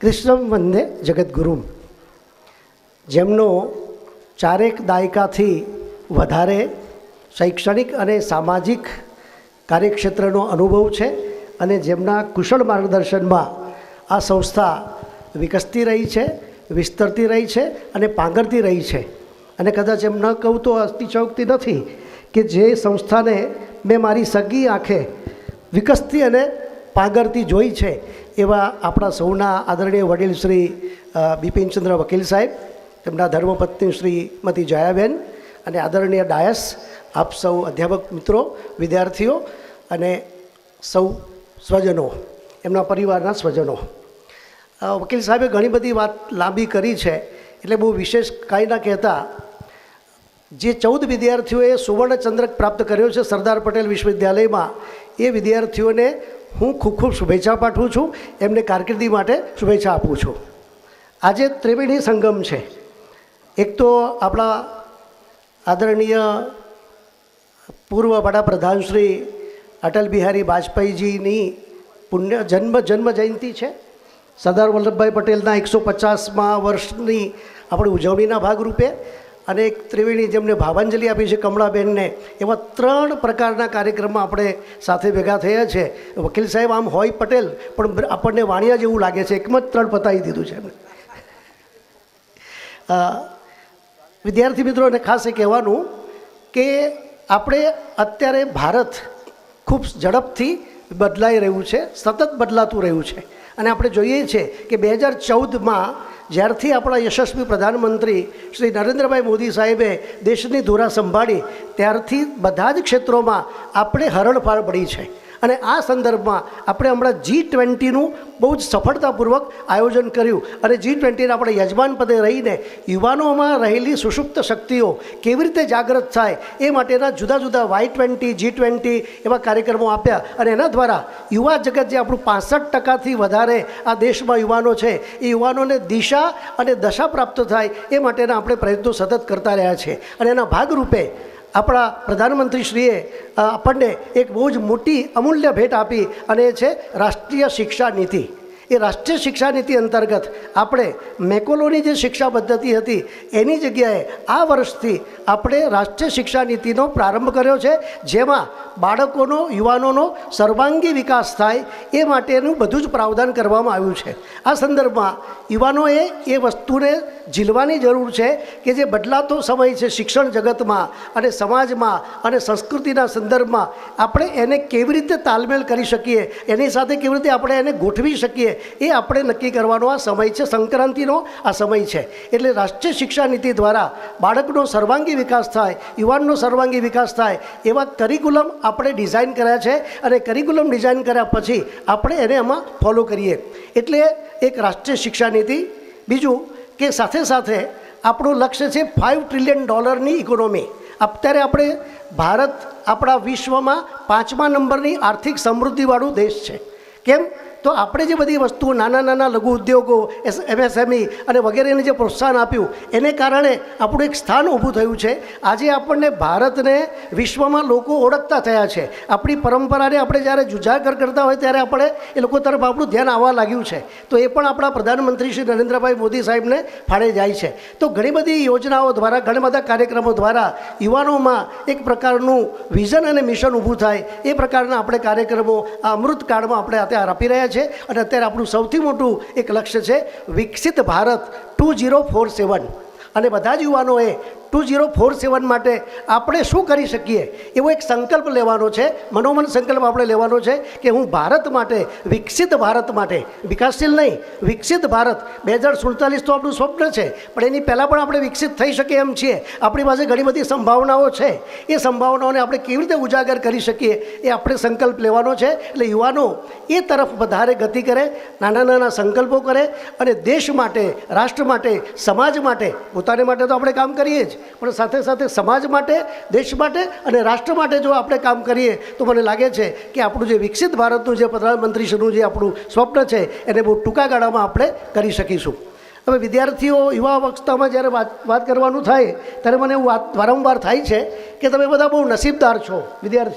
કૃષ્ણમ વંદે જગદગુરુમ, જેમનો ચારેક દાયકાથી વધારે શૈક્ષણિક અને સામાજિક કાર્યક્ષેત્રનો અનુભવ છે અને જેમના કુશળ માર્ગદર્શનમાં આ સંસ્થા વિકસતી રહી છે, વિસ્તરતી રહી છે અને પાંગરતી રહી છે. અને કદાચ એમ ન કહું તો અતિશયોક્તિ નથી કે જે સંસ્થાને મેં મારી સગી આંખે વિકસતી અને પાંગરતી જોઈ છે એવા આપણા સૌના આદરણીય વડીલ શ્રી બિપિનચંદ્ર વકીલ સાહેબ, તેમના ધર્મપત્ની શ્રીમતી જયાબેન અને આદરણીય ડાયસ, આપ સૌ અધ્યાપક મિત્રો, વિદ્યાર્થીઓ અને સૌ સ્વજનો, એમના પરિવારના સ્વજનો. વકીલ સાહેબે ઘણી બધી વાત લાંબી કરી છે એટલે બહુ વિશેષ કાંઈ ના કહેતા, જે 14 વિદ્યાર્થીઓએ સુવર્ણચંદ્રક પ્રાપ્ત કર્યો છે સરદાર પટેલ વિશ્વવિદ્યાલયમાં, એ વિદ્યાર્થીઓને હું ખૂબ ખૂબ શુભેચ્છા પાઠવું છું, એમને કારકિર્દી માટે શુભેચ્છા આપું છું. આજે ત્રિવેણી સંગમ છે. એક તો આપણા આદરણીય પૂર્વ વડાપ્રધાન શ્રી અટલ બિહારી વાજપેયીજીની જન્મ જયંતિ છે. સરદાર વલ્લભભાઈ પટેલના 150મા વર્ષની આપણી ઉજવણીના ભાગરૂપે અને એક ત્રિવેણી જેમને ભાવાંજલિ આપી છે કમળાબેનને, એવા 3 પ્રકારના કાર્યક્રમમાં આપણે સાથે ભેગા થયા છે. વકીલ સાહેબ આમ હોય પટેલ, પણ આપણને વાણિયા જેવું લાગે છે, એકમાં જ 3 પતાવી દીધું છે એમને. વિદ્યાર્થી મિત્રોને ખાસ એ કહેવાનું કે આપણે અત્યારે ભારત ખૂબ ઝડપથી બદલાઈ રહ્યું છે, સતત બદલાતું રહ્યું છે. અને આપણે જોઈએ છીએ કે 2014માં જ્યારથી આપણા યશસ્વી પ્રધાનમંત્રી શ્રી નરેન્દ્રભાઈ મોદી સાહેબે દેશની ધુરા સંભાળી, ત્યારથી બધા જ ક્ષેત્રોમાં આપણે હરણફાળ પડી છે. અને આ સંદર્ભમાં આપણે હમણાં G20નું બહુ જ સફળતાપૂર્વક આયોજન કર્યું અને G20ના આપણે યજમાન પદે રહીને યુવાનોમાં રહેલી સુષુપ્ત શક્તિઓ કેવી રીતે જાગૃત થાય એ માટેના જુદા જુદા Y20, G20 એવા કાર્યક્રમો આપ્યા. અને એના દ્વારા યુવા જગત, જે આપણું 65%થી વધારે આ દેશમાં યુવાનો છે, એ યુવાનોને દિશા અને દશા પ્રાપ્ત થાય એ માટેના આપણે પ્રયત્નો સતત કરતા રહ્યા છે. અને એના ભાગરૂપે આપણા પ્રધાનમંત્રીશ્રીએ આપણને એક બહુ જ મોટી અમૂલ્ય ભેટ આપી અને એ છે રાષ્ટ્રીય શિક્ષા નીતિ. એ રાષ્ટ્રીય શિક્ષા નીતિ અંતર્ગત આપણે મેકોલોની જે શિક્ષા પદ્ધતિ હતી એની જગ્યાએ આ વર્ષથી આપણે રાષ્ટ્રીય શિક્ષા નીતિનો પ્રારંભ કર્યો છે, જેમાં બાળકોનો, યુવાનોનો સર્વાંગી વિકાસ થાય એ માટેનું બધું જ પ્રાવધાન કરવામાં આવ્યું છે. આ સંદર્ભમાં યુવાનોએ એ વસ્તુને ઝીલવાની જરૂર છે કે જે બદલાતો સમય છે શિક્ષણ જગતમાં અને સમાજમાં અને સંસ્કૃતિના સંદર્ભમાં આપણે એને કેવી રીતે તાલમેલ કરી શકીએ, એની સાથે કેવી રીતે આપણે એને ગોઠવી શકીએ, એ આપણે નક્કી કરવાનો આ સમય છે. સંક્રાંતિનો આ સમય છે. એટલે રાષ્ટ્રીય શિક્ષા નીતિ દ્વારા બાળકનો સર્વાંગી વિકાસ થાય, યુવાનનો સર્વાંગી વિકાસ થાય એવા કરિક્યુલમ આપણે ડિઝાઇન કર્યા છે. અને કરિક્યુલમ ડિઝાઇન કર્યા પછી આપણે એને એમાં ફોલો કરીએ. એટલે એક રાષ્ટ્રીય શિક્ષા નીતિ. બીજું કે સાથે સાથે આપણું લક્ષ્ય છે $5 ટ્રિલિયન ઇકોનોમી. અત્યારે આપણે ભારત આપણા વિશ્વમાં 5મા નંબરની આર્થિક સમૃદ્ધિવાળું દેશ છે. કેમ? તો આપણે જે બધી વસ્તુઓ, નાના નાના લઘુ ઉદ્યોગો, MSME અને વગેરેને જે પ્રોત્સાહન આપ્યું, એને કારણે આપણું એક સ્થાન ઊભું થયું છે. આજે આપણને ભારતને વિશ્વમાં લોકો ઓળખતા થયા છે. આપણી પરંપરાને આપણે જ્યારે ઉજાગર કરતા હોય ત્યારે આપણે એ લોકો તરફ આપણું ધ્યાન આવવા લાગ્યું છે. તો એ પણ આપણા પ્રધાનમંત્રી શ્રી નરેન્દ્રભાઈ મોદી સાહેબને ફાળે જાય છે. તો ઘણી બધી યોજનાઓ દ્વારા, ઘણા બધા કાર્યક્રમો દ્વારા યુવાનોમાં એક પ્રકારનું વિઝન અને મિશન ઊભું થાય એ પ્રકારના આપણે કાર્યક્રમો આ અમૃતકાળમાં આપણે અત્યારે આપી રહ્યા છીએ. અને અત્યારે આપણું સૌથી મોટું એક લક્ષ્ય છે વિકસિત ભારત 2047. અને બધા જ યુવાનોએ 2047 માટે આપણે શું કરી શકીએ એવો એક સંકલ્પ લેવાનો છે, મનોમન સંકલ્પ આપણે લેવાનો છે કે હું ભારત માટે, વિકસિત ભારત માટે, વિકાસશીલ નહીં, વિકસિત ભારત 2047 તો આપણું સ્વપ્ન છે, પણ એની પહેલાં પણ આપણે વિકસિત થઈ શકીએ એમ છીએ. આપણી પાસે ઘણી બધી સંભાવનાઓ છે. એ સંભાવનાઓને આપણે કેવી રીતે ઉજાગર કરી શકીએ એ આપણે સંકલ્પ લેવાનો છે. એટલે યુવાનો એ તરફ વધારે ગતિ કરે, નાના નાના સંકલ્પો કરે અને દેશ માટે, રાષ્ટ્ર માટે, સમાજ માટે, પોતાને માટે તો આપણે કામ કરીએ જ, પણ સાથે સાથે સમાજ માટે, દેશ માટે અને રાષ્ટ્ર માટે જો આપણે કામ કરીએ તો મને લાગે છે કે આપણું જે વિકસિત ભારતનું જે પ્રધાનમંત્રીશ્રીનું જે આપણું સ્વપ્ન છે એને બહુ ટૂંકા ગાળામાં આપણે કરી શકીશું. હવે વિદ્યાર્થીઓ યુવા અવસ્થામાં જ્યારે વાત કરવાનું થાય ત્યારે મને એવું વારંવાર થાય છે કે તમે બધા બહુ નસીબદાર છો વિદ્યાર્થીઓ.